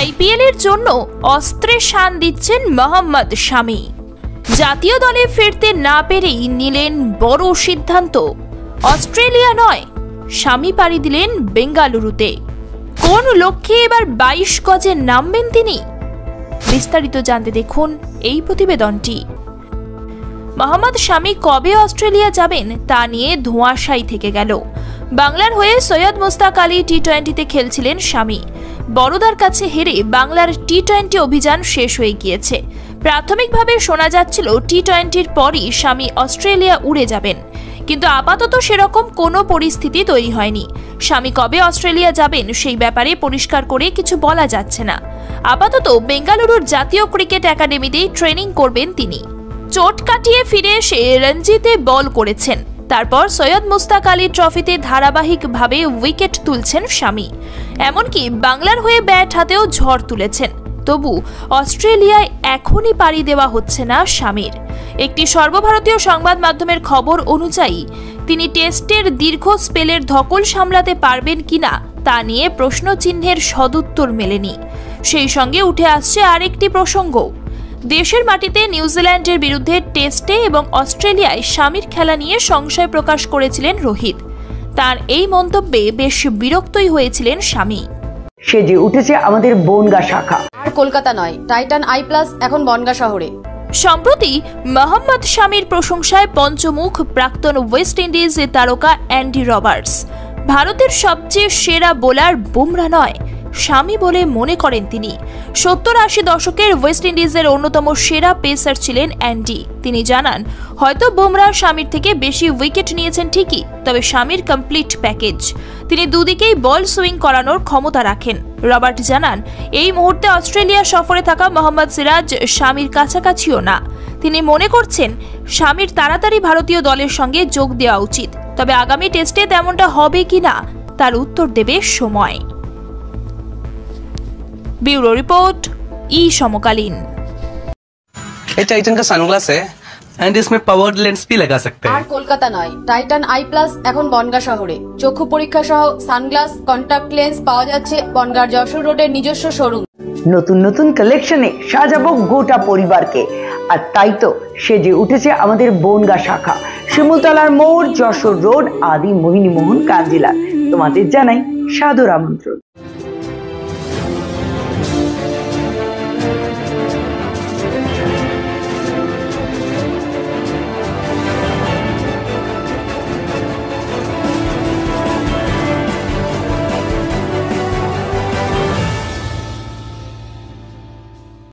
IPL এর জন্য অস্ত্রে শান দিচ্ছেন মোহাম্মদ শামি। জাতীয় দলে ফিরতে না পেরেই নিলেন বড় সিদ্ধান্ত। অস্ট্রেলিয়া নয়, শামি পাড়ি দিলেন বেঙ্গালুরুতে। কোন লক্ষ্যে এবার 22 গজে নামবেন তিনি? বিস্তারিত জানতে দেখুন এই প্রতিবেদনটি। মোহাম্মদ শামি কবে অস্ট্রেলিয়া যাবেন তা নিয়ে ধোঁয়াশাই থেকে গেল। বাংলার হয়ে সৈয়দ মুস্তাক আলী টি-20তে খেলছিলেন শামি। বড়দার কাছে হেরে বাংলার টি-20 অভিযান শেষ হয়ে গিয়েছে। প্রাথমিকভাবে শোনা যাচ্ছিল টি-20-র পরই শামি অস্ট্রেলিয়া উড়ে যাবেন, কিন্তু আপাতত সেরকম কোনো পরিস্থিতি তৈরি হয়নি। শামি কবে অস্ট্রেলিয়া যাবেন সেই ব্যাপারে পরিষ্কার করে কিছু বলা যাচ্ছে না। আপাতত বেঙ্গালুরুর জাতীয় ক্রিকেট একাডেমিতেই ট্রেনিং করবেন তিনি। চোট কাটিয়ে ফিরে এসে রঞ্জিতে বল করেছেন, তারপর সৈয়দ মুস্তাক আলী ট্রফিতে ধারাবাহিকভাবে উইকেট তুলছেন শামি। এমনকি বাংলার হয়ে ব্যাট হাতেও ঝড় তুলেছেন। তবু অস্ট্রেলিয়ায় এখনই পাড়ি দেওয়া হচ্ছে না শামির। একটি সর্বভারতীয় সংবাদ মাধ্যমের খবর অনুযায়ী তিনি টেস্টের দীর্ঘ স্পেলের ধকল সামলাতে পারবেন কিনা তা নিয়ে প্রশ্নচিহ্নের সদুত্তর মেলেনি। সেই সঙ্গে উঠে আসছে আরেকটি প্রসঙ্গ। দেশের মাটিতে নিউজিল্যান্ডের বিরুদ্ধে টেস্টে এবং অস্ট্রেলিয়ায় শামির খেলা নিয়ে সংশয় প্রকাশ করেছিলেন রোহিত। তার এই মন্তব্যে বেশ বিরক্তই হয়েছিলেন শামি। সেজে উঠেছে আমাদের বনগা শাখা। আর কলকাতা নয়, টাইটান আই প্লাস এখন বনগা শহরে। সম্প্রতি মোহাম্মদ শামির প্রশংসায় পঞ্চমুখ প্রাক্তন ওয়েস্ট ইন্ডিজ তারকা অ্যান্ডি রবার্টস। ভারতের সবচেয়ে সেরা বোলার বুমরা নয়, শামি বলে মনে করেন তিনি। 70-80 দশকের ওয়েস্ট ইন্ডিজের অন্যতম সেরা পেসার ছিলেন অ্যান্ডি। তিনি জানান, হয়তো বুমরা শামির থেকে বেশি উইকেট নিয়েছেন ঠিকই, তবে শামির কমপ্লিট প্যাকেজ। তিনি দুদিকেই বল সুইং করানোর ক্ষমতা রাখেন। রবার্ট জানান, এই মুহূর্তে অস্ট্রেলিয়া সফরে থাকা মোহাম্মদ সিরাজ শামির কাছাকাছিও না। তিনি মনে করছেন শামির তাড়াতাড়ি ভারতীয় দলের সঙ্গে যোগ দেওয়া উচিত, তবে আগামী টেস্টে তেমনটা হবে কিনা তার উত্তর দেবে সময়। ब्यूरो रिपोर्ट, ई समकालीन। ये टाइटन का सनग्लास है एंड इसमें पावर्ड लेंस भी लगा सकते हैं। আর কলকাতা নয়, টাইটান আই প্লাস এখন বনগা শহরে। চক্ষু পরীক্ষা সহ সানগ্লাস, কন্টাক্ট লেন্স পাওয়া যাচ্ছে বনগার যশোর রোডের নিজস্ব শোরুম। নতুন নতুন কালেকশনে সাজাবো গোটা পরিবারকে, আর তাই তো সেজে উঠেছে আমাদের বনগা শাখা। শিমুলতলার মোড়, যশোর রোড, আদি মোহিনীমোহন কাঞ্জিলা। তোমাদের জানাই সাদর আমন্ত্রণ।